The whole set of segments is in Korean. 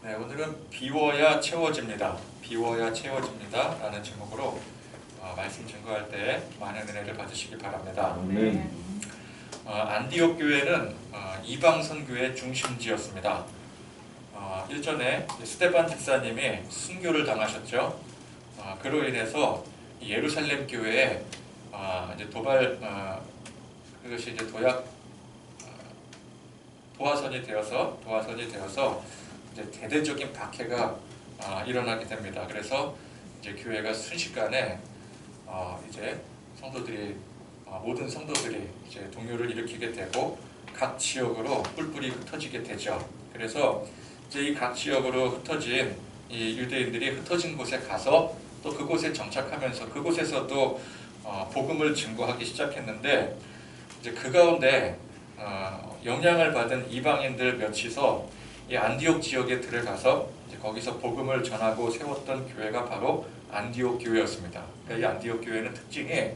네, 오늘은 비워야 채워집니다. 비워야 채워집니다. 라는 제목으로 말씀 증거할 때 많은 은혜를 받으시기 바랍니다. 네. 안디옥 교회는 이방 선교의 중심지였습니다. 일전에 스테반 집사님이 순교를 당하셨죠. 그로 인해서 예루살렘 교회에 이제 그것이 이제 도화선이 되어서 이제 대대적인 박해가 일어나게 됩니다. 그래서 이제 교회가 순식간에 이제 모든 성도들이 이제 동요를 일으키게 되고 각 지역으로 뿔뿔이 흩어지게 되죠. 그래서 이제 이 각 지역으로 흩어진 이 유대인들이 흩어진 곳에 가서 또 그곳에 정착하면서 그곳에서도 복음을 증거하기 시작했는데, 이제 그 가운데 영향을 받은 이방인들 몇이서 이 안디옥 지역에 들어가서 이제 거기서 복음을 전하고 세웠던 교회가 바로 안디옥 교회였습니다. 그러니까 이 안디옥 교회는 특징이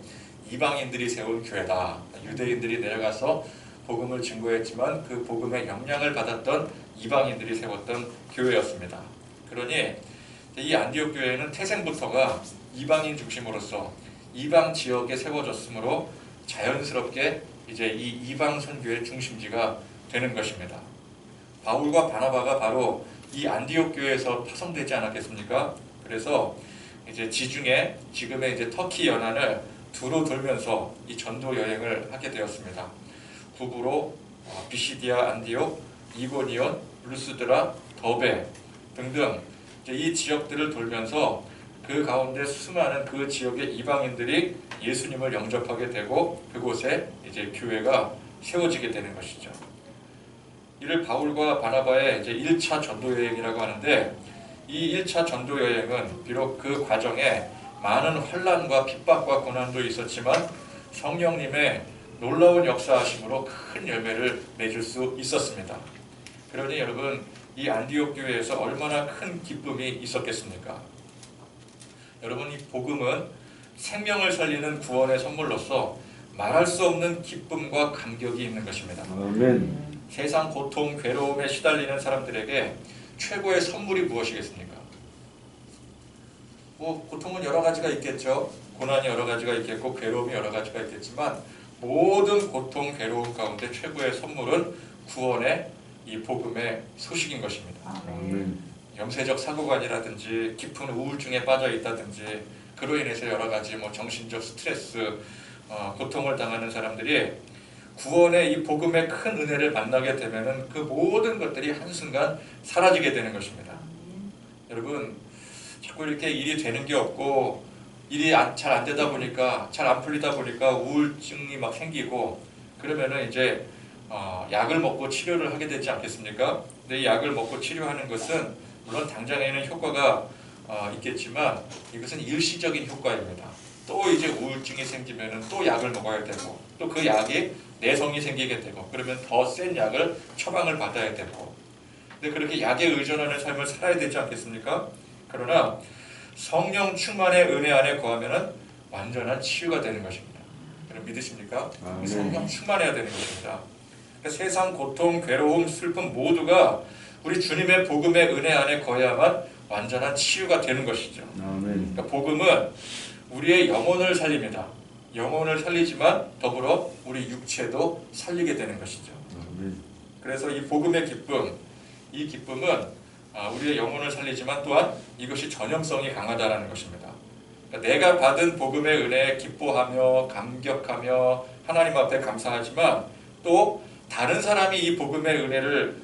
이방인들이 세운 교회다. 유대인들이 내려가서 복음을 증거했지만 그 복음의 영향을 받았던 이방인들이 세웠던 교회였습니다. 그러니 이 안디옥 교회는 태생부터가 이방인 중심으로서 이방 지역에 세워졌으므로 자연스럽게 이제 이 이방 선교의 중심지가 되는 것입니다. 바울과 바나바가 바로 이 안디옥 교회에서 파송되지 않았겠습니까? 그래서 이제 지중해, 지금의 이제 터키 연안을 두루 돌면서 이 전도 여행을 하게 되었습니다. 구브로, 비시디아, 안디옥, 이고니온, 루스드라, 더베 등등 이제 이 지역들을 돌면서 그 가운데 수많은 그 지역의 이방인들이 예수님을 영접하게 되고 그곳에 이제 교회가 세워지게 되는 것이죠. 이를 바울과 바나바의 이제 1차 전도 여행이라고 하는데, 이 1차 전도 여행은 비록 그 과정에 많은 환난과 핍박과 고난도 있었지만 성령님의 놀라운 역사하심으로 큰 열매를 맺을 수 있었습니다. 그러니 여러분, 이 안디옥 교회에서 얼마나 큰 기쁨이 있었겠습니까? 여러분, 이 복음은 생명을 살리는 구원의 선물로서 말할 수 없는 기쁨과 감격이 있는 것입니다. 아멘. 세상 고통, 괴로움에 시달리는 사람들에게 최고의 선물이 무엇이겠습니까? 고통은 여러 가지가 있겠죠. 고난이 여러 가지가 있겠고 괴로움이 여러 가지가 있겠지만 모든 고통, 괴로움 가운데 최고의 선물은 구원의 이 복음의 소식인 것입니다. 아멘. 영세적 사고관이라든지 깊은 우울증에 빠져 있다든지 그로 인해서 여러 가지 정신적 스트레스, 고통을 당하는 사람들이 구원의 이 복음의 큰 은혜를 만나게 되면은 그 모든 것들이 한순간 사라지게 되는 것입니다. 여러분, 자꾸 이렇게 일이 되는 게 없고 일이 잘 안 되다 보니까, 잘 안 풀리다 보니까 우울증이 막 생기고 그러면은 이제 약을 먹고 치료를 하게 되지 않겠습니까? 근데 이 약을 먹고 치료하는 것은 물론 당장에는 효과가 있겠지만 이것은 일시적인 효과입니다. 또 이제 우울증이 생기면은 또 약을 먹어야 되고 또 그 약이 내성이 생기게 되고 그러면 더 센 약을 처방을 받아야 되고, 근데 그렇게 약에 의존하는 삶을 살아야 되지 않겠습니까? 그러나 성령 충만의 은혜 안에 거하면은 완전한 치유가 되는 것입니다. 여러분 믿으십니까? 성령 충만해야 되는 것입니다. 그러니까 세상 고통, 괴로움, 슬픔 모두가 우리 주님의 복음의 은혜 안에 거해야만 완전한 치유가 되는 것이죠. 그러니까 복음은 우리의 영혼을 살립니다. 영혼을 살리지만 더불어 우리 육체도 살리게 되는 것이죠. 그래서 이 복음의 기쁨, 이 기쁨은 우리의 영혼을 살리지만 또한 이것이 전염성이 강하다는 것입니다. 그러니까 내가 받은 복음의 은혜에 기뻐하며 감격하며 하나님 앞에 감사하지만 또 다른 사람이 이 복음의 은혜를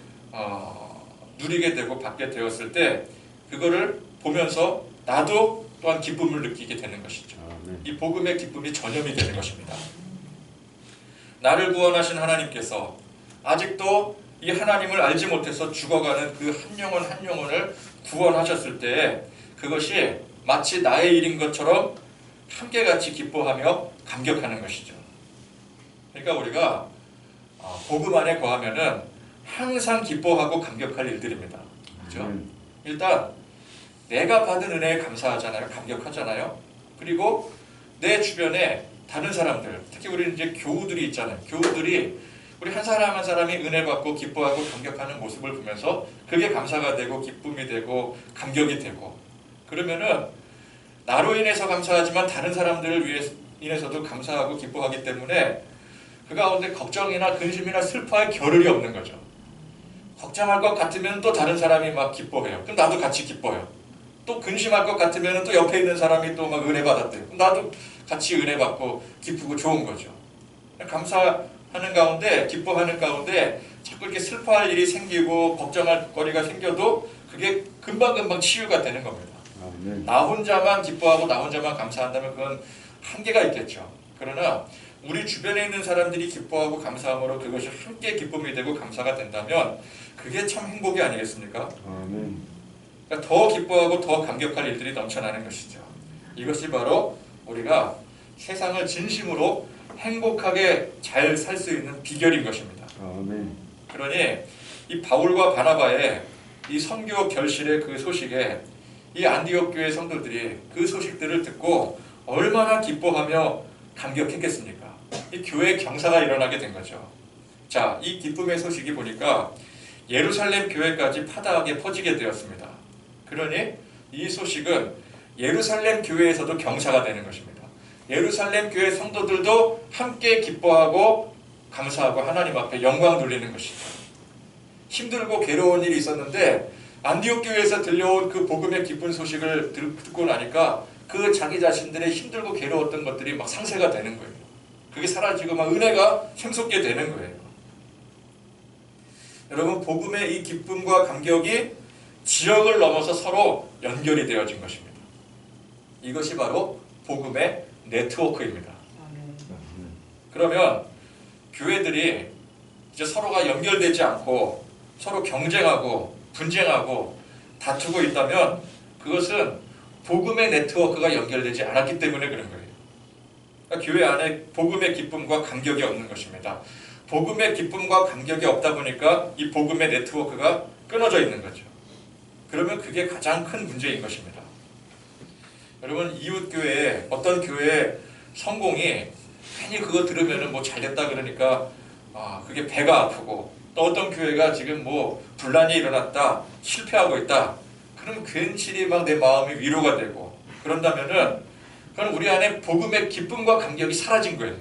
누리게 되고 받게 되었을 때 그거를 보면서 나도 또한 기쁨을 느끼게 되는 것이죠. 이 복음의 기쁨이 전염이 되는 것입니다. 나를 구원하신 하나님께서 아직도 이 하나님을 알지 못해서 죽어가는 그 한 영혼 한 영혼을 구원하셨을 때 그것이 마치 나의 일인 것처럼 함께같이 기뻐하며 감격하는 것이죠. 그러니까 우리가 복음 안에 거하면은 항상 기뻐하고 감격할 일들입니다. 그렇죠? 일단 내가 받은 은혜에 감사하잖아요. 감격하잖아요. 그리고 내 주변에 다른 사람들, 특히 우리는 이제 교우들이 있잖아요. 교우들이 우리 한 사람 한 사람이 은혜 받고 기뻐하고 감격하는 모습을 보면서 그게 감사가 되고 기쁨이 되고 감격이 되고, 그러면은 나로 인해서 감사하지만 다른 사람들을 인해서도 감사하고 기뻐하기 때문에 그 가운데 걱정이나 근심이나 슬퍼할 겨를이 없는 거죠. 걱정할 것 같으면 또 다른 사람이 막 기뻐해요. 그럼 나도 같이 기뻐요. 또 근심할 것 같으면 또 옆에 있는 사람이 또 막 은혜 받았대요. 그럼 나도 같이 은혜 받고 기쁘고 좋은 거죠. 감사하는 가운데, 기뻐하는 가운데 자꾸 이렇게 슬퍼할 일이 생기고 걱정할 거리가 생겨도 그게 금방금방 치유가 되는 겁니다. 나 혼자만 기뻐하고 나 혼자만 감사한다면 그건 한계가 있겠죠. 그러나 우리 주변에 있는 사람들이 기뻐하고 감사함으로 그것이 함께 기쁨이 되고 감사가 된다면 그게 참 행복이 아니겠습니까? 그러니까 더 기뻐하고 더 감격할 일들이 넘쳐나는 것이죠. 이것이 바로 우리가 세상을 진심으로 행복하게 잘 살 수 있는 비결인 것입니다. 그러니 이 바울과 바나바의 이 선교 결실의 그 소식에 이 안디옥 교회 성도들이 그 소식들을 듣고 얼마나 기뻐하며 감격했겠습니까? 이 교회 경사가 일어나게 된 거죠. 자, 이 기쁨의 소식이 보니까 예루살렘 교회까지 파다하게 퍼지게 되었습니다. 그러니 이 소식은 예루살렘 교회에서도 경사가 되는 것입니다. 예루살렘 교회 성도들도 함께 기뻐하고 감사하고 하나님 앞에 영광 돌리는 것이죠. 힘들고 괴로운 일이 있었는데 안디옥 교회에서 들려온 그 복음의 기쁜 소식을 듣고 나니까 그 자기 자신들의 힘들고 괴로웠던 것들이 막 상쇄가 되는 거예요. 그게 사라지고 막 은혜가 샘솟게 되는 거예요. 여러분, 복음의 이 기쁨과 감격이 지역을 넘어서 서로 연결이 되어진 것입니다. 이것이 바로 복음의 네트워크입니다. 그러면 교회들이 이제 서로가 연결되지 않고 서로 경쟁하고 분쟁하고 다투고 있다면 그것은 복음의 네트워크가 연결되지 않았기 때문에 그런 거예요. 그러니까 교회 안에 복음의 기쁨과 감격이 없는 것입니다. 복음의 기쁨과 감격이 없다 보니까 이 복음의 네트워크가 끊어져 있는 거죠. 그러면 그게 가장 큰 문제인 것입니다. 여러분, 이웃교회에 어떤 교회의 성공이 괜히 그거 들으면 뭐 잘됐다 그러니까 그게 배가 아프고, 또 어떤 교회가 지금 뭐 분란이 일어났다, 실패하고 있다, 그럼 괜시리 막 내 마음이 위로가 되고 그런다면은 그건 우리 안에 복음의 기쁨과 감격이 사라진 거예요.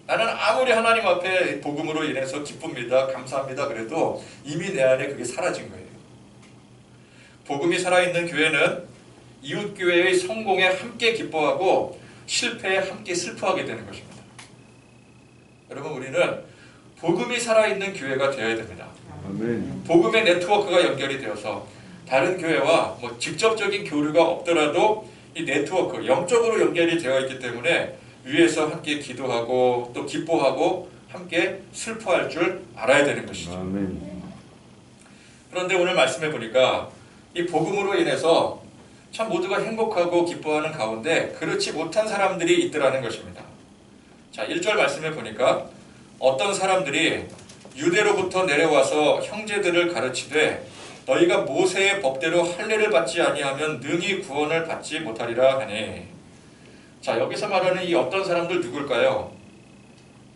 나는 아무리 하나님 앞에 복음으로 인해서 기쁩니다, 감사합니다 그래도 이미 내 안에 그게 사라진 거예요. 복음이 살아있는 교회는 이웃교회의 성공에 함께 기뻐하고 실패에 함께 슬퍼하게 되는 것입니다. 여러분, 우리는 복음이 살아있는 교회가 되어야 됩니다. 아멘. 복음의 네트워크가 연결이 되어서 다른 교회와 뭐 직접적인 교류가 없더라도 이 네트워크, 영적으로 연결이 되어 있기 때문에 위에서 함께 기도하고 또 기뻐하고 함께 슬퍼할 줄 알아야 되는 것이죠. 아멘. 그런데 오늘 말씀해 보니까 이 복음으로 인해서 참 모두가 행복하고 기뻐하는 가운데 그렇지 못한 사람들이 있더라는 것입니다. 자, 1절 말씀해 보니까 어떤 사람들이 유대로부터 내려와서 형제들을 가르치되 너희가 모세의 법대로 할례를 받지 아니하면 능히 구원을 받지 못하리라 하니. 자, 여기서 말하는 이 어떤 사람들 누굴까요?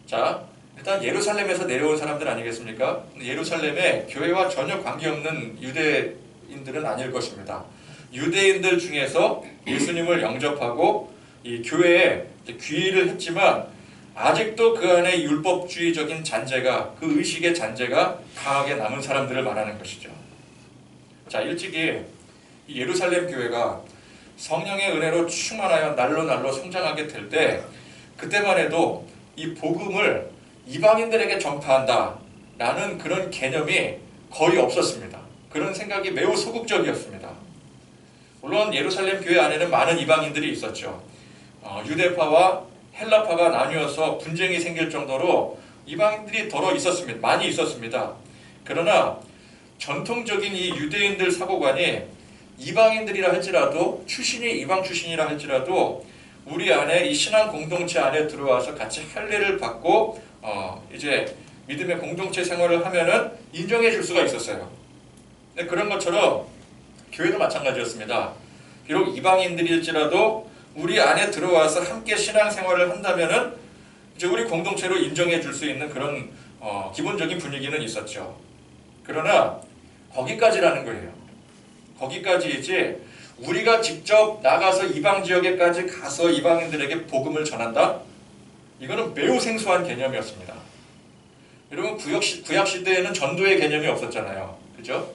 자, 일단 예루살렘에서 내려온 사람들 아니겠습니까? 예루살렘에 교회와 전혀 관계없는 유대인들은 아닐 것입니다. 유대인들 중에서 예수님을 영접하고 이 교회에 귀의를 했지만 아직도 그 안에 율법주의적인 잔재가, 그 의식의 잔재가 강하게 남은 사람들을 말하는 것이죠. 자, 일찍이 이 예루살렘 교회가 성령의 은혜로 충만하여 날로 성장하게 될 때, 그때만 해도 이 복음을 이방인들에게 전파한다 라는 그런 개념이 거의 없었습니다. 그런 생각이 매우 소극적이었습니다. 물론 예루살렘 교회 안에는 많은 이방인들이 있었죠. 유대파와 헬라파가 나뉘어서 분쟁이 생길 정도로 이방인들이 많이 있었습니다. 그러나 전통적인 이 유대인들 사고관이 이방인들이라 할지라도, 출신이 이방 출신이라 할지라도 우리 안에 이 신앙 공동체 안에 들어와서 같이 할례를 받고 이제 믿음의 공동체 생활을 하면은 인정해 줄 수가 있었어요. 근데 그런 것처럼 교회도 마찬가지였습니다. 비록 이방인들일지라도 우리 안에 들어와서 함께 신앙생활을 한다면은 이제 우리 공동체로 인정해 줄 수 있는 그런 기본적인 분위기는 있었죠. 그러나 거기까지라는 거예요. 거기까지이지 우리가 직접 나가서 이방 지역에까지 가서 이방인들에게 복음을 전한다? 이거는 매우 생소한 개념이었습니다. 여러분 구약 시대에는 전도의 개념이 없었잖아요. 그죠?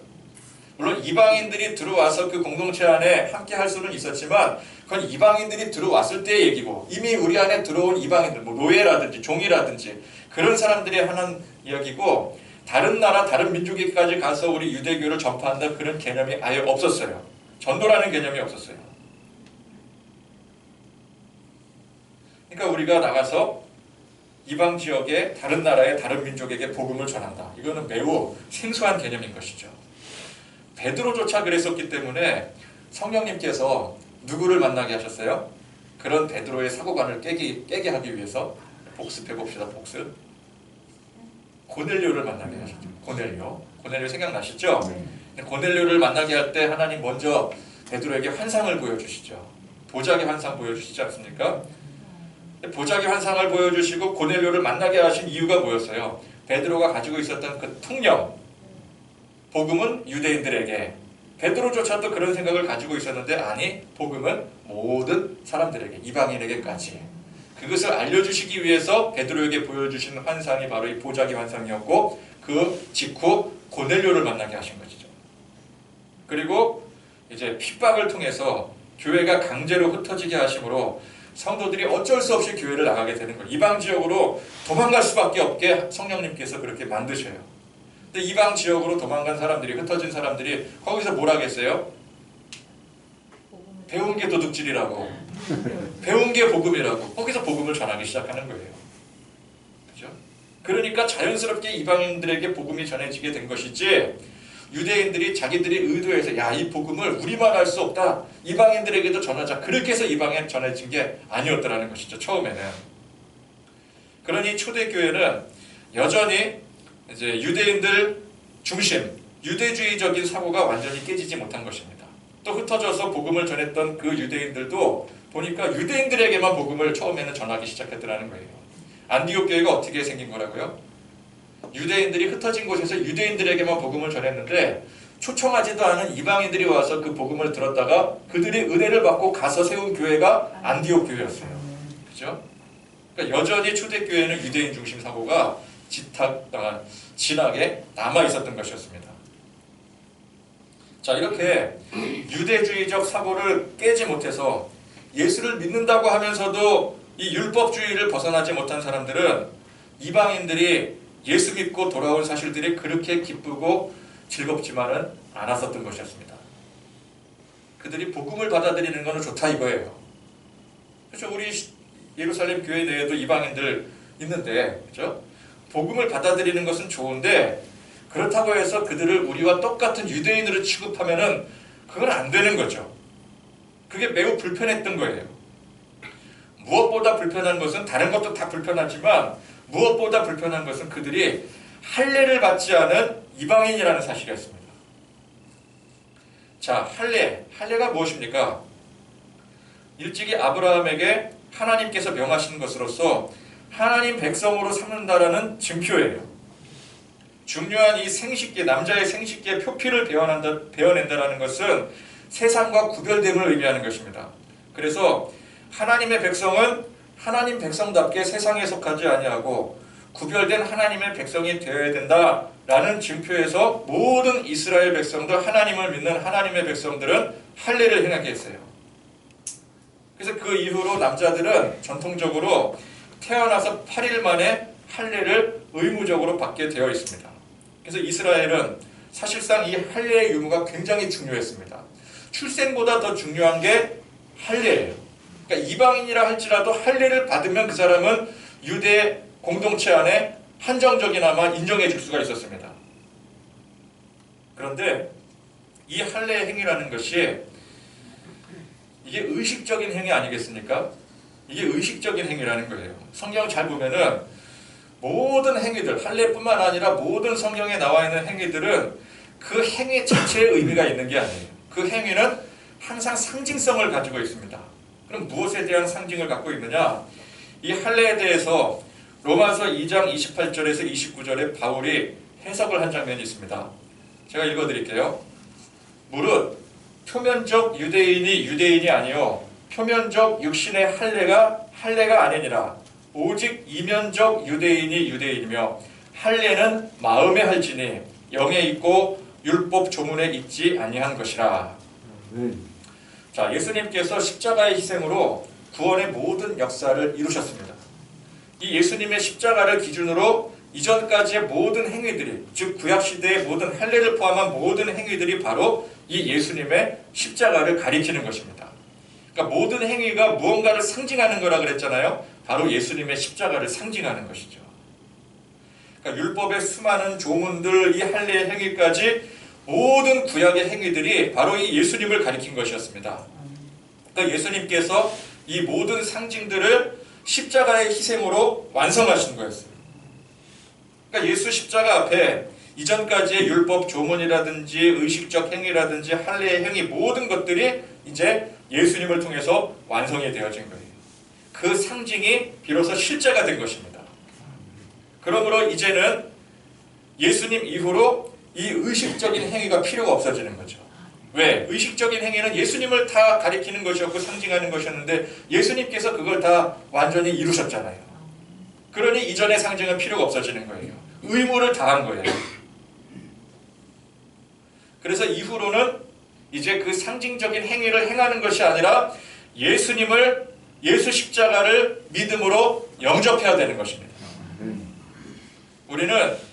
물론 이방인들이 들어와서 그 공동체 안에 함께 할 수는 있었지만 그건 이방인들이 들어왔을 때의 얘기고 이미 우리 안에 들어온 이방인들, 뭐 노예라든지 종이라든지 그런 사람들이 하는 이야기고 다른 나라, 다른 민족에까지 가서 우리 유대교를 전파한다 그런 개념이 아예 없었어요. 전도라는 개념이 없었어요. 그러니까 우리가 나가서 이방 지역의 다른 나라의 다른 민족에게 복음을 전한다. 이거는 매우 생소한 개념인 것이죠. 베드로조차 그랬었기 때문에 성령님께서 누구를 만나게 하셨어요? 그런 베드로의 사고관을 깨게 하기 위해서 복습해 봅시다. 복습. 고넬료를 만나게 하셨죠. 고넬료 생각나시죠? 고넬료를 만나게 할 때 하나님 먼저 베드로에게 환상을 보여주시죠. 보자기 환상 보여주시지 않습니까? 보자기 환상을 보여주시고 고넬료를 만나게 하신 이유가 뭐였어요? 베드로가 가지고 있었던 그 통념, 복음은 유대인들에게, 베드로조차도 그런 생각을 가지고 있었는데 아니, 복음은 모든 사람들에게, 이방인에게까지. 그것을 알려주시기 위해서 베드로에게 보여주신 환상이 바로 이 보자기 환상이었고 그 직후 고넬료를 만나게 하신 것이죠. 그리고 이제 핍박을 통해서 교회가 강제로 흩어지게 하심으로 성도들이 어쩔 수 없이 교회를 나가게 되는 거예요. 이방 지역으로 도망갈 수밖에 없게 성령님께서 그렇게 만드셔요. 근데 이방 지역으로 도망간 사람들이, 흩어진 사람들이 거기서 뭘 하겠어요? 배운 게 도둑질이라고, 배운 게 복음이라고 거기서 복음을 전하기 시작하는 거예요. 그죠? 그러니까 자연스럽게 이방인들에게 복음이 전해지게 된 것이지 유대인들이 자기들이 의도해서 야, 이 복음을 우리만 알 수 없다, 이방인들에게도 전하자, 그렇게 해서 이방에 전해진 게 아니었더라는 것이죠. 처음에는. 그러니 초대교회는 여전히 이제 유대인들 중심, 유대주의적인 사고가 완전히 깨지지 못한 것입니다. 또 흩어져서 복음을 전했던 그 유대인들도 보니까 유대인들에게만 복음을 처음에는 전하기 시작했더라는 거예요. 안디옥 교회가 어떻게 생긴 거라고요? 유대인들이 흩어진 곳에서 유대인들에게만 복음을 전했는데 초청하지도 않은 이방인들이 와서 그 복음을 들었다가 그들이 은혜를 받고 가서 세운 교회가 안디옥 교회였어요. 그죠? 그러니까 여전히 초대교회는 유대인 중심 사고가 진하게 남아 있었던 것이었습니다. 자, 이렇게 유대주의적 사고를 깨지 못해서 예수를 믿는다고 하면서도 이 율법주의를 벗어나지 못한 사람들은 이방인들이 예수 믿고 돌아온 사실들이 그렇게 기쁘고 즐겁지만은 않았었던 것이었습니다. 그들이 복음을 받아들이는 것은 좋다 이거예요. 그렇죠? 우리 예루살렘 교회 내에도 이방인들 있는데, 그렇죠? 복음을 받아들이는 것은 좋은데 그렇다고 해서 그들을 우리와 똑같은 유대인으로 취급하면은 그건 안 되는 거죠. 그게 매우 불편했던 거예요. 무엇보다 불편한 것은, 다른 것도 다 불편하지만 무엇보다 불편한 것은 그들이 할례를 받지 않은 이방인이라는 사실이었습니다. 자, 할례가 무엇입니까? 일찍이 아브라함에게 하나님께서 명하신 것으로서 하나님 백성으로 삼는다라는 증표예요. 중요한 이 생식기, 남자의 생식기의 표피를 베어낸다라는 것은 세상과 구별됨을 의미하는 것입니다. 그래서 하나님의 백성은 하나님 백성답게 세상에 속하지 아니하고 구별된 하나님의 백성이 되어야 된다라는 증표에서 모든 이스라엘 백성들, 하나님을 믿는 하나님의 백성들은 할례를 행하게 했어요. 그래서 그 이후로 남자들은 전통적으로 태어나서 8일 만에 할례를 의무적으로 받게 되어 있습니다. 그래서 이스라엘은 사실상 이 할례의 유무가 굉장히 중요했습니다. 출생보다 더 중요한 게 할례예요. 그러니까 이방인이라 할지라도 할례를 받으면 그 사람은 유대 공동체 안에 한정적이나마 인정해 줄 수가 있었습니다. 그런데 이 할례 행위라는 것이 이게 의식적인 행위 아니겠습니까? 이게 의식적인 행위라는 거예요. 성경 잘 보면은 모든 행위들, 할례뿐만 아니라 모든 성경에 나와 있는 행위들은 그 행위 자체의 의미가 있는 게 아니에요. 그 행위는 항상 상징성을 가지고 있습니다. 그럼 무엇에 대한 상징을 갖고 있느냐? 이 할례에 대해서 로마서 2장 28절에서 29절에 바울이 해석을 한 장면이 있습니다. 제가 읽어드릴게요. 무릇 표면적 유대인이 유대인이 아니요 표면적 육신의 할례가 아니니라. 오직 이면적 유대인이 유대인이며 할례는 마음에 할지니 영에 있고 율법 조문에 있지 아니한 것이라. 자, 예수님께서 십자가의 희생으로 구원의 모든 역사를 이루셨습니다. 이 예수님의 십자가를 기준으로 이전까지의 모든 행위들이, 즉 구약시대의 모든 할례를 포함한 모든 행위들이 바로 이 예수님의 십자가를 가리키는 것입니다. 그러니까 모든 행위가 무언가를 상징하는 거라 그랬잖아요. 바로 예수님의 십자가를 상징하는 것이죠. 그러니까 율법의 수많은 조문들, 이 할례의 행위까지 모든 구약의 행위들이 바로 이 예수님을 가리킨 것이었습니다. 그러니까 예수님께서 이 모든 상징들을 십자가의 희생으로 완성하신 거였어요. 그러니까 예수 십자가 앞에 이전까지의 율법 조문이라든지 의식적 행위라든지 할례의 행위 모든 것들이 이제 예수님을 통해서 완성이 되어진 거예요. 그 상징이 비로소 실제가 된 것입니다. 그러므로 이제는 예수님 이후로 이 의식적인 행위가 필요가 없어지는 거죠. 왜? 의식적인 행위는 예수님을 다 가리키는 것이었고 상징하는 것이었는데 예수님께서 그걸 다 완전히 이루셨잖아요. 그러니 이전의 상징은 필요가 없어지는 거예요. 의무를 다한 거예요. 그래서 이후로는 이제 그 상징적인 행위를 행하는 것이 아니라 예수 십자가를 믿음으로 영접해야 되는 것입니다. 우리는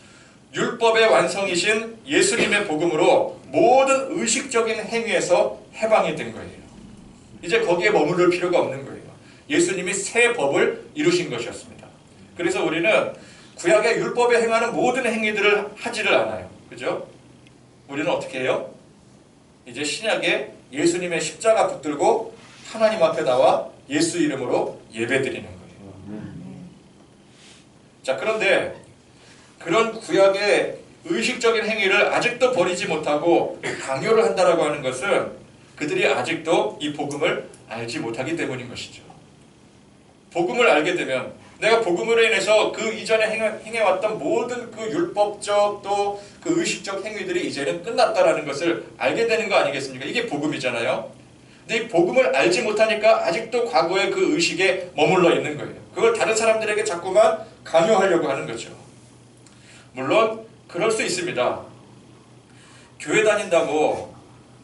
율법의 완성이신 예수님의 복음으로 모든 의식적인 행위에서 해방이 된 거예요. 이제 거기에 머무를 필요가 없는 거예요. 예수님이 새 법을 이루신 것이었습니다. 그래서 우리는 구약의 율법에 행하는 모든 행위들을 하지를 않아요. 그죠? 우리는 어떻게 해요? 이제 신약에 예수님의 십자가 붙들고 하나님 앞에 나와 예수 이름으로 예배드리는 거예요. 자, 그런데 그런 구약의 의식적인 행위를 아직도 버리지 못하고 강요를 한다라고 하는 것은 그들이 아직도 이 복음을 알지 못하기 때문인 것이죠. 복음을 알게 되면 내가 복음으로 인해서 그 이전에 행해왔던 모든 그 율법적 또 그 의식적 행위들이 이제는 끝났다라는 것을 알게 되는 거 아니겠습니까? 이게 복음이잖아요. 근데 이 복음을 알지 못하니까 아직도 과거의 그 의식에 머물러 있는 거예요. 그걸 다른 사람들에게 자꾸만 강요하려고 하는 거죠. 물론 그럴 수 있습니다. 교회 다닌다고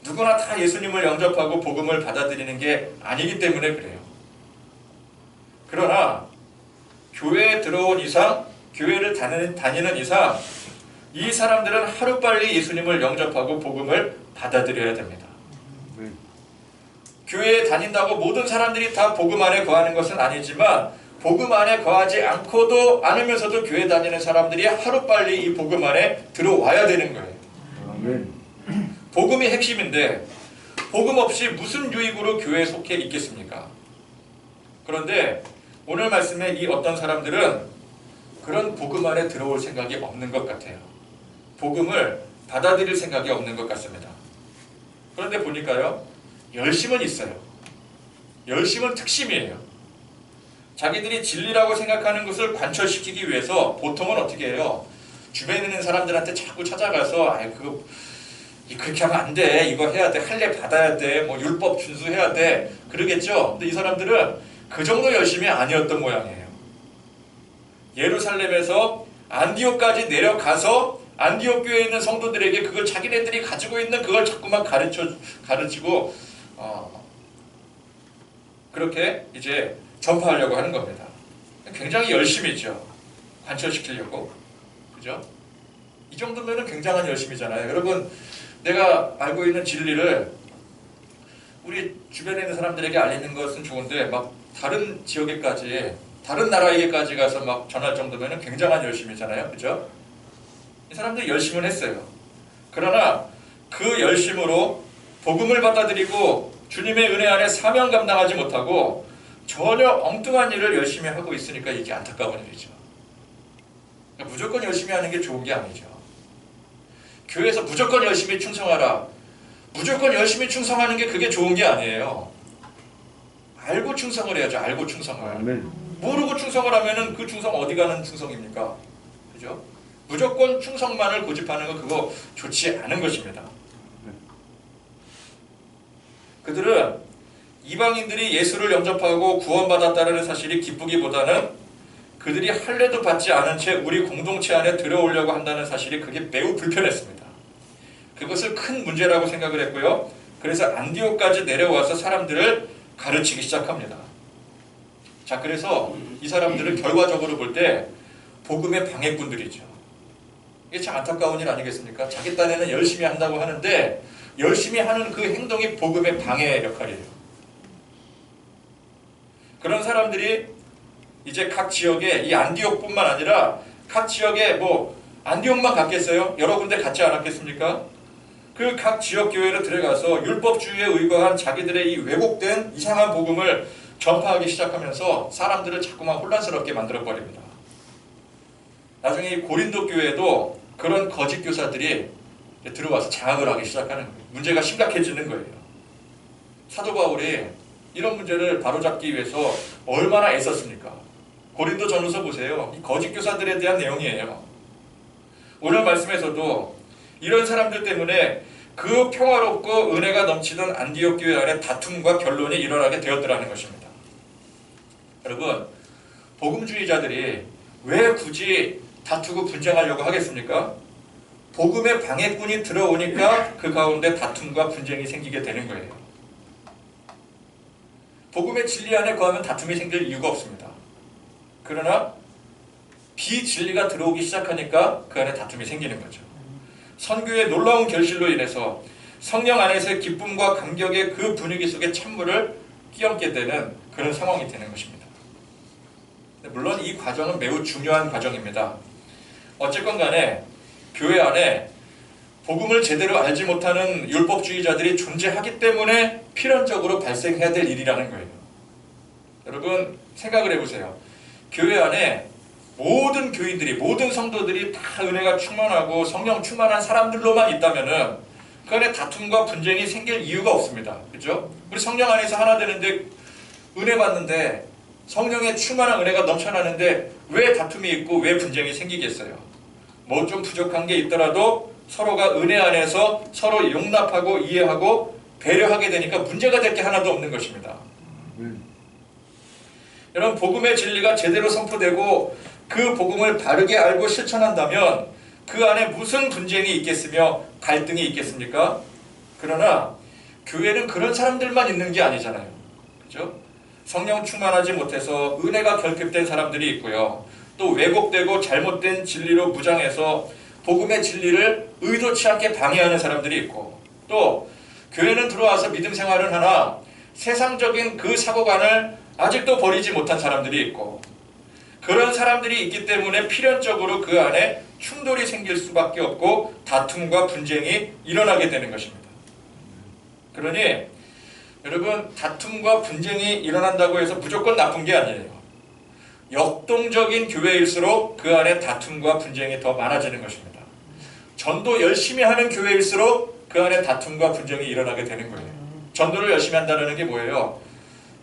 누구나 다 예수님을 영접하고 복음을 받아들이는 게 아니기 때문에 그래요. 그러나 교회에 들어온 이상, 교회를 다니는 이상 이 사람들은 하루빨리 예수님을 영접하고 복음을 받아들여야 됩니다. 교회에 다닌다고 모든 사람들이 다 복음 안에 거하는 것은 아니지만 복음 안에 거하지 않으면서도 교회 다니는 사람들이 하루빨리 이 복음 안에 들어와야 되는 거예요. 복음이 핵심인데 복음 없이 무슨 유익으로 교회에 속해 있겠습니까? 그런데 오늘 말씀에 이 어떤 사람들은 그런 복음 안에 들어올 생각이 없는 것 같아요. 복음을 받아들일 생각이 없는 것 같습니다. 그런데 보니까요, 열심은 있어요. 열심은 특심이에요. 자기들이 진리라고 생각하는 것을 관철시키기 위해서 보통은 어떻게 해요? 주변에 있는 사람들한테 자꾸 찾아가서 그렇게 하면 안 돼. 이거 해야 돼. 할례 받아야 돼. 뭐 율법 준수해야 돼. 그러겠죠? 근데 이 사람들은 그 정도 열심이 아니었던 모양이에요. 예루살렘에서 안디옥까지 내려가서 안디옥 교회에 있는 성도들에게 그걸 자기네들이 가지고 있는 그걸 자꾸만 가르치고 그렇게 이제 전파하려고 하는 겁니다. 굉장히 열심이죠. 관철시키려고. 그죠? 이 정도면은 굉장한 열심이잖아요. 여러분, 내가 알고 있는 진리를 우리 주변에 있는 사람들에게 알리는 것은 좋은데 막 다른 지역에까지, 다른 나라에게까지 가서 막 전할 정도면은 굉장한 열심이잖아요. 그죠? 이 사람들이 열심을 했어요. 그러나 그 열심으로 복음을 받아들이고 주님의 은혜 안에 사명 감당하지 못하고 전혀 엉뚱한 일을 열심히 하고 있으니까 이게 안타까운 일이죠. 그러니까 무조건 열심히 하는 게 좋은 게 아니죠. 교회에서 무조건 열심히 충성하라. 무조건 열심히 충성하는 게 그게 좋은 게 아니에요. 알고 충성을 해야죠. 알고 충성을. 모르고 충성을 하면은 그 충성 어디 가는 충성입니까? 그죠? 무조건 충성만을 고집하는 거 그거 좋지 않은 것입니다. 그들은 이방인들이 예수를 영접하고 구원받았다는 사실이 기쁘기보다는 그들이 할례도 받지 않은 채 우리 공동체 안에 들어오려고 한다는 사실이 그게 매우 불편했습니다. 그것을 큰 문제라고 생각을 했고요. 그래서 안디옥까지 내려와서 사람들을 가르치기 시작합니다. 자, 그래서 이 사람들은 결과적으로 볼 때 복음의 방해꾼들이죠. 이게 참 안타까운 일 아니겠습니까? 자기 딴에는 열심히 한다고 하는데 열심히 하는 그 행동이 복음의 방해 역할이에요. 그런 사람들이 이제 각 지역에 이 안디옥뿐만 아니라 각 지역에 뭐 안디옥만 갔겠어요? 여러 군데 갔지 않았겠습니까? 그 각 지역 교회로 들어가서 율법주의에 의거한 자기들의 이 왜곡된 이상한 복음을 전파하기 시작하면서 사람들을 자꾸만 혼란스럽게 만들어버립니다. 나중에 이 고린도 교회에도 그런 거짓 교사들이 들어와서 장악을 하기 시작하는 거예요. 문제가 심각해지는 거예요. 사도 바울이 이런 문제를 바로잡기 위해서 얼마나 애썼습니까? 고린도 전후서 보세요. 이 거짓 교사들에 대한 내용이에요. 오늘 말씀에서도 이런 사람들 때문에 그 평화롭고 은혜가 넘치던 안디옥 교회 안에 다툼과 변론이 일어나게 되었더라는 것입니다. 여러분, 복음주의자들이 왜 굳이 다투고 분쟁하려고 하겠습니까? 복음의 방해꾼이 들어오니까 그 가운데 다툼과 분쟁이 생기게 되는 거예요. 복음의 진리 안에 거하면 다툼이 생길 이유가 없습니다. 그러나 비진리가 들어오기 시작하니까 그 안에 다툼이 생기는 거죠. 선교의 놀라운 결실로 인해서 성령 안에서의 기쁨과 감격의 그 분위기 속에 찬물을 끼얹게 되는 그런 상황이 되는 것입니다. 물론 이 과정은 매우 중요한 과정입니다. 어쨌건 간에 교회 안에 복음을 제대로 알지 못하는 율법주의자들이 존재하기 때문에 필연적으로 발생해야 될 일이라는 거예요. 여러분 생각을 해보세요. 교회 안에 모든 교인들이, 모든 성도들이 다 은혜가 충만하고 성령 충만한 사람들로만 있다면은 그 안에 다툼과 분쟁이 생길 이유가 없습니다. 그렇죠? 우리 성령 안에서 하나 되는데 은혜 받는데 성령의 충만한 은혜가 넘쳐나는데 왜 다툼이 있고 왜 분쟁이 생기겠어요? 뭐 좀 부족한 게 있더라도 서로가 은혜 안에서 서로 용납하고 이해하고 배려하게 되니까 문제가 될 게 하나도 없는 것입니다. 여러분 복음의 진리가 제대로 선포되고 그 복음을 바르게 알고 실천한다면 그 안에 무슨 분쟁이 있겠으며 갈등이 있겠습니까? 그러나 교회는 그런 사람들만 있는 게 아니잖아요. 그죠? 성령 충만하지 못해서 은혜가 결핍된 사람들이 있고요. 또 왜곡되고 잘못된 진리로 무장해서 복음의 진리를 의도치 않게 방해하는 사람들이 있고 또 교회는 들어와서 믿음 생활은 하나 세상적인 그 사고관을 아직도 버리지 못한 사람들이 있고 그런 사람들이 있기 때문에 필연적으로 그 안에 충돌이 생길 수밖에 없고 다툼과 분쟁이 일어나게 되는 것입니다. 그러니 여러분 다툼과 분쟁이 일어난다고 해서 무조건 나쁜 게 아니에요. 역동적인 교회일수록 그 안에 다툼과 분쟁이 더 많아지는 것입니다. 전도 열심히 하는 교회일수록 그 안에 다툼과 분쟁이 일어나게 되는 거예요. 전도를 열심히 한다는 게 뭐예요?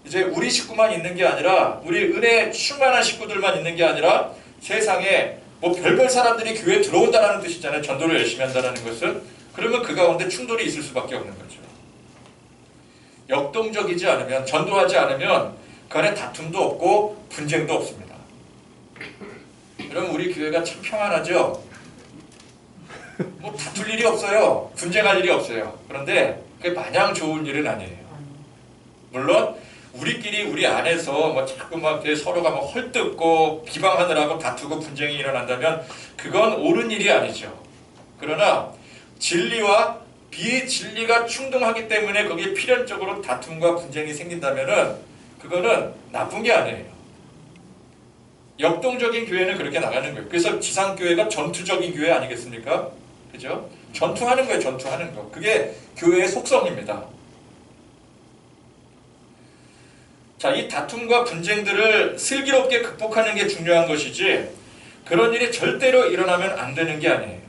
이제 우리 식구만 있는 게 아니라 우리 은혜 충만한 식구들만 있는 게 아니라 세상에 뭐 별별 사람들이 교회에 들어온다는 뜻이잖아요. 전도를 열심히 한다는 것은. 그러면 그 가운데 충돌이 있을 수밖에 없는 거죠. 역동적이지 않으면 전도하지 않으면 그 안에 다툼도 없고 분쟁도 없습니다. 여러분 우리 교회가 참 평안하죠? 뭐 다툴 일이 없어요. 분쟁할 일이 없어요. 그런데 그게 마냥 좋은 일은 아니에요. 물론 우리끼리 우리 안에서 뭐 자꾸 막 서로가 뭐 헐뜯고 비방하느라고 다투고 분쟁이 일어난다면 그건 옳은 일이 아니죠. 그러나 진리와 비진리가 충돌하기 때문에 거기에 필연적으로 다툼과 분쟁이 생긴다면은 그거는 나쁜 게 아니에요. 역동적인 교회는 그렇게 나가는 거예요. 그래서 지상교회가 전투적인 교회 아니겠습니까? 그죠? 전투하는 거예요. 전투하는 거. 그게 교회의 속성입니다. 자, 이 다툼과 분쟁들을 슬기롭게 극복하는 게 중요한 것이지 그런 일이 절대로 일어나면 안 되는 게 아니에요.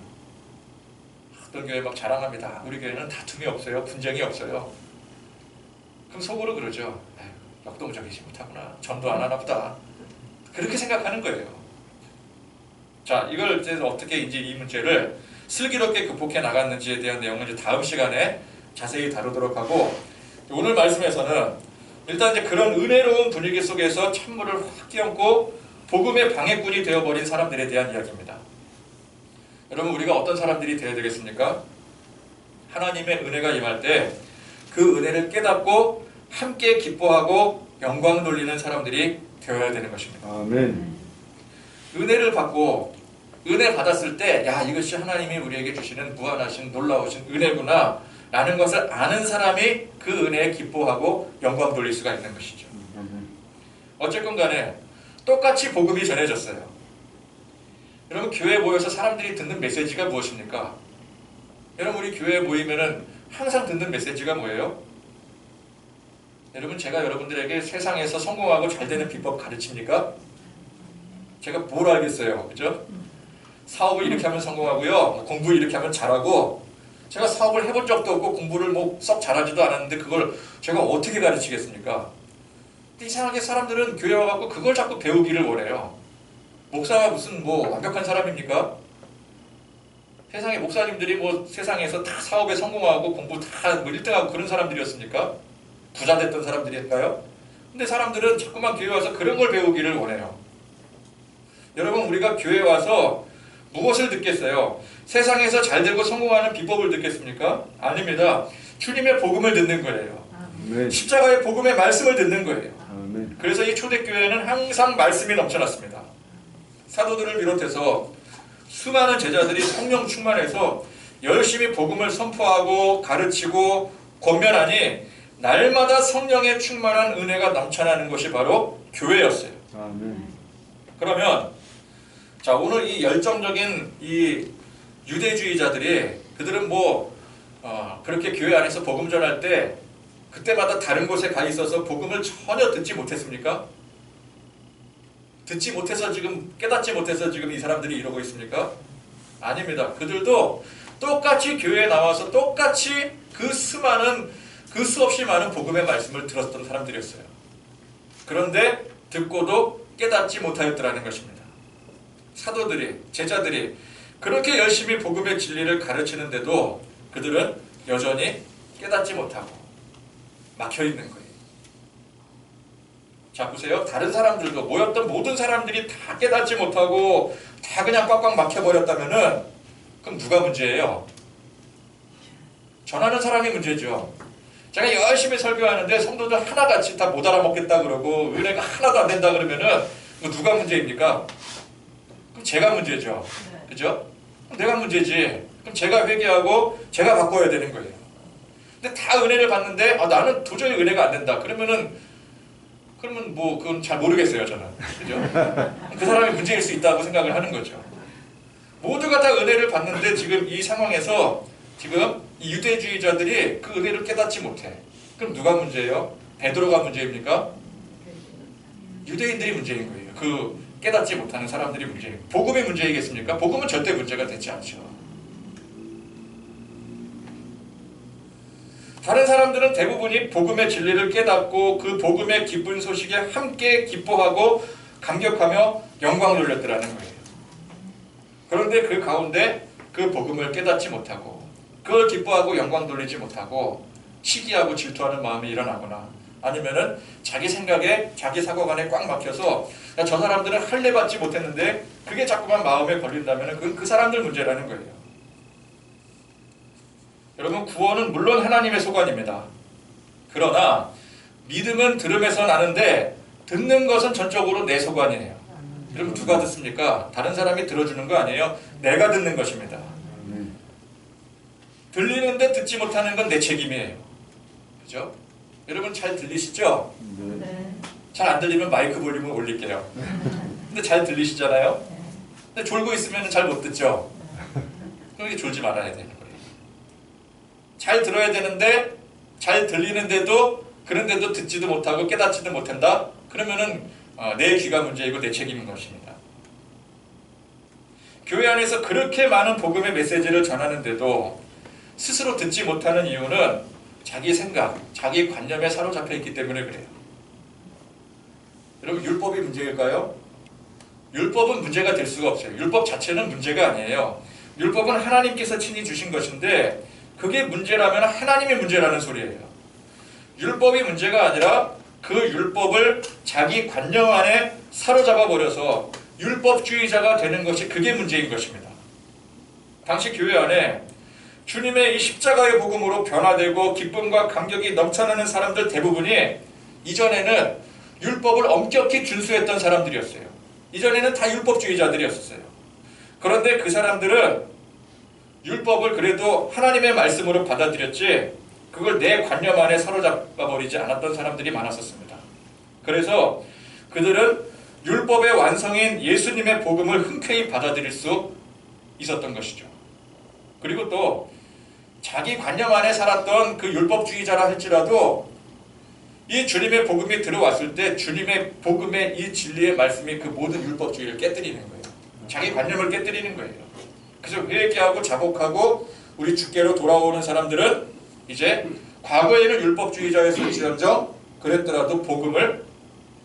어떤 교회 막 자랑합니다. 우리 교회는 다툼이 없어요. 분쟁이 없어요. 그럼 속으로 그러죠. 에휴, 역동적이지 못하구나. 전도 안 하나 보다. 그렇게 생각하는 거예요. 자, 이걸 이제 어떻게 이제 이 문제를 슬기롭게 극복해 나갔는지에 대한 내용은 이제 다음 시간에 자세히 다루도록 하고, 오늘 말씀에서는 일단 이제 그런 은혜로운 분위기 속에서 찬물을 확 끼얹고 복음의 방해꾼이 되어버린 사람들에 대한 이야기입니다. 여러분, 우리가 어떤 사람들이 되어야 되겠습니까? 하나님의 은혜가 임할 때 그 은혜를 깨닫고 함께 기뻐하고 영광 돌리는 사람들이 되어야 되는 것입니다. 아멘. 은혜를 받고 은혜 받았을 때, 야, 이것이 하나님이 우리에게 주시는 무한하신 놀라우신 은혜구나 라는 것을 아는 사람이 그 은혜에 기뻐하고 영광 돌릴 수가 있는 것이죠. 어쨌건 간에 똑같이 복음이 전해졌어요. 여러분, 교회에 모여서 사람들이 듣는 메시지가 무엇입니까? 여러분, 우리 교회에 모이면은 항상 듣는 메시지가 뭐예요? 여러분, 제가 여러분들에게 세상에서 성공하고 잘 되는 비법 가르칩니까? 제가 뭘 알겠어요, 그죠? 사업을 이렇게 하면 성공하고요, 공부 이렇게 하면 잘하고, 제가 사업을 해본 적도 없고 공부를 뭐 썩 잘하지도 않았는데 그걸 제가 어떻게 가르치겠습니까? 근데 이상하게 사람들은 교회 와갖고 그걸 자꾸 배우기를 원해요. 목사가 무슨 뭐 완벽한 사람입니까? 세상에 목사님들이 뭐 세상에서 다 사업에 성공하고 공부 다 뭐 1등하고 그런 사람들이었습니까? 부자 됐던 사람들일까요? 근데 사람들은 자꾸만 교회 와서 그런 걸 배우기를 원해요. 여러분, 우리가 교회 와서 무엇을 듣겠어요? 세상에서 잘 되고 성공하는 비법을 듣겠습니까? 아닙니다. 주님의 복음을 듣는 거예요. 아멘. 십자가의 복음의 말씀을 듣는 거예요. 아멘. 그래서 이 초대교회는 항상 말씀이 넘쳐났습니다. 사도들을 비롯해서 수많은 제자들이 성령 충만해서 열심히 복음을 선포하고 가르치고 권면하니 날마다 성령의 충만한 은혜가 넘쳐나는 것이 바로 교회였어요. 아멘. 그러면 자, 오늘 이 열정적인 이 유대주의자들이 그들은 뭐 그렇게 교회 안에서 복음 전할 때 그때마다 다른 곳에 가 있어서 복음을 전혀 듣지 못했습니까? 듣지 못해서 지금 깨닫지 못해서 지금 이 사람들이 이러고 있습니까? 아닙니다. 그들도 똑같이 교회에 나와서 똑같이 그 수없이 많은 복음의 말씀을 들었던 사람들이었어요. 그런데 듣고도 깨닫지 못하였더라는 것입니다. 사도들이, 제자들이 그렇게 열심히 복음의 진리를 가르치는데도 그들은 여전히 깨닫지 못하고 막혀있는 거예요. 자, 보세요. 다른 사람들도, 모였던 모든 사람들이 다 깨닫지 못하고 다 그냥 꽉꽉 막혀버렸다면은 그럼 누가 문제예요? 전하는 사람이 문제죠. 제가 열심히 설교하는데 성도들 하나같이 다 못 알아먹겠다 그러고 은혜가 하나도 안 된다 그러면은 누가 문제입니까? 그럼 제가 문제죠. 그죠? 내가 문제지. 그럼 제가 회개하고 제가 바꿔야 되는 거예요. 근데 다 은혜를 받는데 나는 도저히 은혜가 안 된다. 그러면 뭐 그건 잘 모르겠어요, 저는. 그죠? 그 사람이 문제일 수 있다고 생각을 하는 거죠. 모두가 다 은혜를 받는데 지금 이 상황에서 지금 이 유대주의자들이 그 은혜를 깨닫지 못해. 그럼 누가 문제예요? 베드로가 문제입니까? 유대인들이 문제인 거예요. 그 깨닫지 못하는 사람들이 문제예요. 복음이 문제이겠습니까? 복음은 절대 문제가 되지 않죠. 다른 사람들은 대부분이 복음의 진리를 깨닫고 그 복음의 기쁜 소식에 함께 기뻐하고 감격하며 영광 돌렸더라는 거예요. 그런데 그 가운데 그 복음을 깨닫지 못하고 그걸 기뻐하고 영광 돌리지 못하고 시기하고 질투하는 마음이 일어나거나 아니면은 자기 생각에 자기 사고관에 꽉 막혀서 저 사람들은 할례 받지 못했는데 그게 자꾸만 마음에 걸린다면은 그건 그 사람들 문제라는 거예요. 여러분, 구원은 물론 하나님의 소관입니다. 그러나 믿음은 들음에서 나는데 듣는 것은 전적으로 내 소관이에요. 여러분, 누가 듣습니까? 다른 사람이 들어주는 거 아니에요. 내가 듣는 것입니다. 들리는데 듣지 못하는 건 내 책임이에요. 그죠? 여러분, 잘 들리시죠? 네. 잘 안 들리면 마이크 볼륨을 올릴게요. 근데 잘 들리시잖아요? 근데 졸고 있으면 잘 못 듣죠? 그럼 이게 졸지 말아야 되는 거예요. 잘 들어야 되는데 잘 들리는데도 그런데도 듣지도 못하고 깨닫지도 못한다? 그러면은 내 귀가 문제이고 내 책임인 것입니다. 교회 안에서 그렇게 많은 복음의 메시지를 전하는데도 스스로 듣지 못하는 이유는 자기 생각, 자기 관념에 사로잡혀 있기 때문에 그래요. 여러분, 율법이 문제일까요? 율법은 문제가 될 수가 없어요. 율법 자체는 문제가 아니에요. 율법은 하나님께서 친히 주신 것인데 그게 문제라면 하나님이 문제라는 소리예요. 율법이 문제가 아니라 그 율법을 자기 관념 안에 사로잡아 버려서 율법주의자가 되는 것이 그게 문제인 것입니다. 당시 교회 안에 주님의 이 십자가의 복음으로 변화되고 기쁨과 감격이 넘쳐나는 사람들 대부분이 이전에는 율법을 엄격히 준수했던 사람들이었어요. 이전에는 다 율법주의자들이었어요. 그런데 그 사람들은 율법을 그래도 하나님의 말씀으로 받아들였지 그걸 내 관념 안에 사로잡아 버리지 않았던 사람들이 많았었습니다. 그래서 그들은 율법의 완성인 예수님의 복음을 흔쾌히 받아들일 수 있었던 것이죠. 그리고 또 자기 관념 안에 살았던 그 율법주의자라 할지라도 이 주님의 복음이 들어왔을 때 주님의 복음의 이 진리의 말씀이 그 모든 율법주의를 깨뜨리는 거예요. 자기 관념을 깨뜨리는 거예요. 그래서 회개하고 자복하고 우리 주께로 돌아오는 사람들은 이제 과거에는 율법주의자였을지언정 그랬더라도 복음을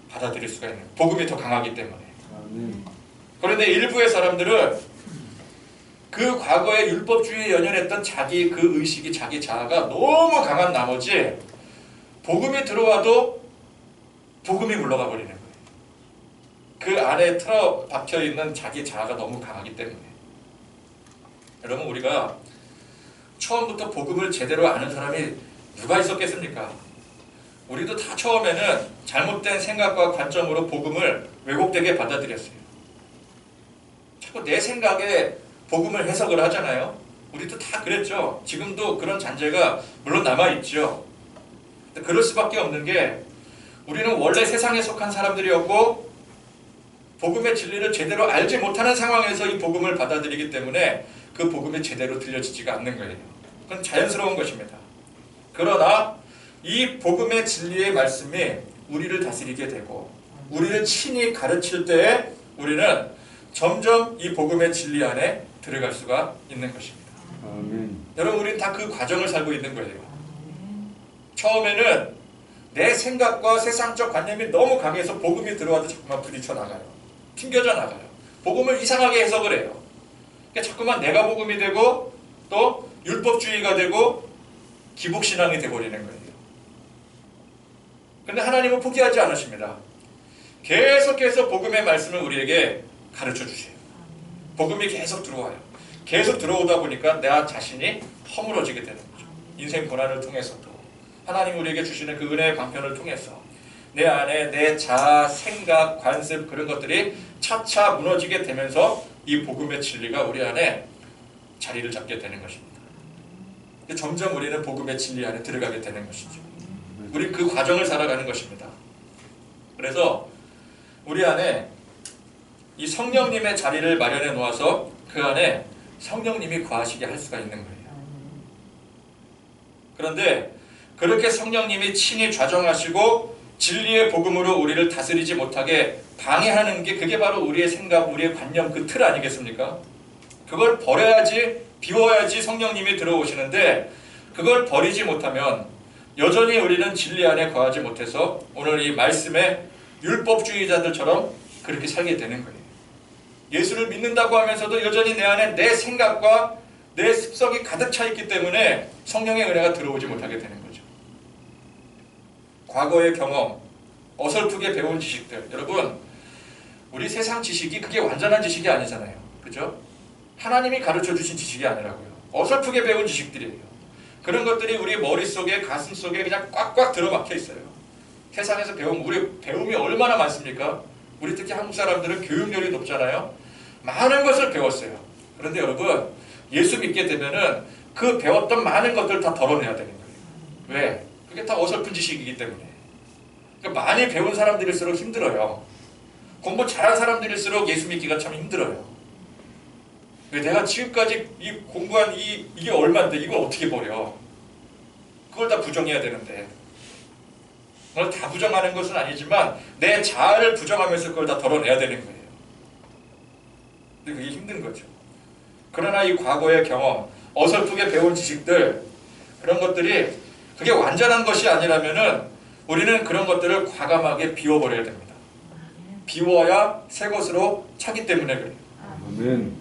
받아들일 수가 있는 거예요. 복음이 더 강하기 때문에. 그런데 일부의 사람들은 그 과거에 율법주의에 연연했던 자기 그 의식이 자기 자아가 너무 강한 나머지 복음이 들어와도 복음이 물러가 버리는 거예요. 그 안에 틀어박혀 있는 자기 자아가 너무 강하기 때문에. 여러분 우리가 처음부터 복음을 제대로 아는 사람이 누가 있었겠습니까? 우리도 다 처음에는 잘못된 생각과 관점으로 복음을 왜곡되게 받아들였어요. 자꾸 내 생각에 복음을 해석을 하잖아요. 우리도 다 그랬죠. 지금도 그런 잔재가 물론 남아있죠. 그럴 수밖에 없는 게 우리는 원래 세상에 속한 사람들이었고 복음의 진리를 제대로 알지 못하는 상황에서 이 복음을 받아들이기 때문에 그 복음이 제대로 들려지지가 않는 거예요. 그건 자연스러운 것입니다. 그러나 이 복음의 진리의 말씀이 우리를 다스리게 되고 우리를 친히 가르칠 때에 우리는 점점 이 복음의 진리 안에 들어갈 수가 있는 것입니다. 여러분 우리는 다 그 과정을 살고 있는 거예요. 처음에는 내 생각과 세상적 관념이 너무 강해서 복음이 들어와도 자꾸만 부딪혀 나가요. 튕겨져 나가요. 복음을 이상하게 해석을 해요. 그러니까 자꾸만 내가 복음이 되고 또 율법주의가 되고 기복신앙이 되어버리는 거예요. 그런데 하나님은 포기하지 않으십니다. 계속해서 복음의 말씀을 우리에게 가르쳐 주세요. 복음이 계속 들어와요. 계속 들어오다 보니까 내 자신이 허물어지게 되는 거죠. 인생 고난을 통해서도 하나님 우리에게 주시는 그 은혜의 방편을 통해서 내 안에 내 자아, 생각, 관습 그런 것들이 차차 무너지게 되면서 이 복음의 진리가 우리 안에 자리를 잡게 되는 것입니다. 점점 우리는 복음의 진리 안에 들어가게 되는 것이죠. 우리 그 과정을 살아가는 것입니다. 그래서 우리 안에 이 성령님의 자리를 마련해 놓아서 그 안에 성령님이 거하시게 할 수가 있는 거예요. 그런데 그렇게 성령님이 친히 좌정하시고 진리의 복음으로 우리를 다스리지 못하게 방해하는 게 그게 바로 우리의 생각, 우리의 관념 그 틀 아니겠습니까? 그걸 버려야지, 비워야지 성령님이 들어오시는데 그걸 버리지 못하면 여전히 우리는 진리 안에 거하지 못해서 오늘 이 말씀의 율법주의자들처럼 그렇게 살게 되는 거예요. 예수를 믿는다고 하면서도 여전히 내 안에 내 생각과 내 습성이 가득 차 있기 때문에 성령의 은혜가 들어오지 못하게 되는 거죠. 과거의 경험, 어설프게 배운 지식들. 여러분, 우리 세상 지식이 그게 완전한 지식이 아니잖아요. 그죠? 하나님이 가르쳐 주신 지식이 아니라고요. 어설프게 배운 지식들이에요. 그런 것들이 우리 머릿속에, 가슴속에 그냥 꽉꽉 들어박혀 있어요. 세상에서 우리 배움이 얼마나 많습니까? 우리 특히 한국 사람들은 교육열이 높잖아요. 많은 것을 배웠어요. 그런데 여러분, 예수 믿게 되면은 그 배웠던 많은 것들 다 덜어내야 되는 거예요. 왜? 그게 다 어설픈 지식이기 때문에. 그러니까 많이 배운 사람들일수록 힘들어요. 공부 잘한 사람들일수록 예수 믿기가 참 힘들어요. 왜 내가 지금까지 이 공부한 이게 얼마인데 이걸 어떻게 버려? 그걸 다 부정해야 되는데. 그걸 다 부정하는 것은 아니지만 내 자아를 부정하면서 그걸 다 덜어내야 되는 거예요. 근데 그게 힘든 거죠. 그러나 이 과거의 경험, 어설프게 배운 지식들 그런 것들이 그게 완전한 것이 아니라면은 우리는 그런 것들을 과감하게 비워버려야 됩니다. 비워야 새 것으로 차기 때문에 그래요. 아멘.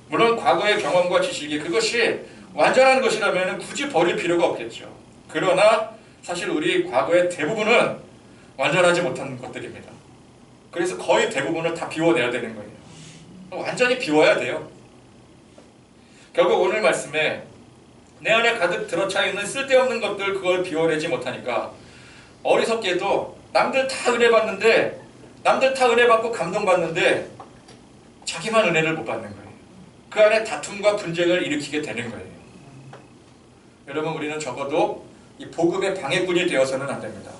물론 과거의 경험과 지식이 그것이 완전한 것이라면 굳이 버릴 필요가 없겠죠. 그러나 사실 우리 과거의 대부분은 완전하지 못한 것들입니다. 그래서 거의 대부분을 다 비워내야 되는 거예요. 완전히 비워야 돼요. 결국 오늘 말씀에 내 안에 가득 들어차 있는 쓸데없는 것들 그걸 비워내지 못하니까 어리석게도 남들 다 은혜 받는데 남들 다 은혜 받고 감동받는데 자기만 은혜를 못 받는 거예요. 그 안에 다툼과 분쟁을 일으키게 되는 거예요. 여러분 우리는 적어도 이 복음의 방해꾼이 되어서는 안 됩니다.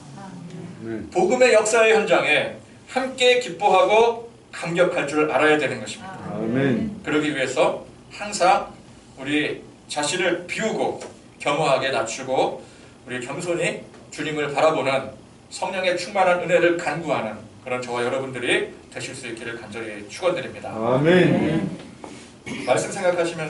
복음의 역사의 현장에 함께 기뻐하고 감격할 줄 알아야 되는 것입니다. 아멘. 그러기 위해서 항상 우리 자신을 비우고 겸허하게 낮추고 우리 겸손히 주님을 바라보는 성령의 충만한 은혜를 간구하는 그런 저와 여러분들이 되실 수 있기를 간절히 축원드립니다. 아멘. 말씀 생각하시면서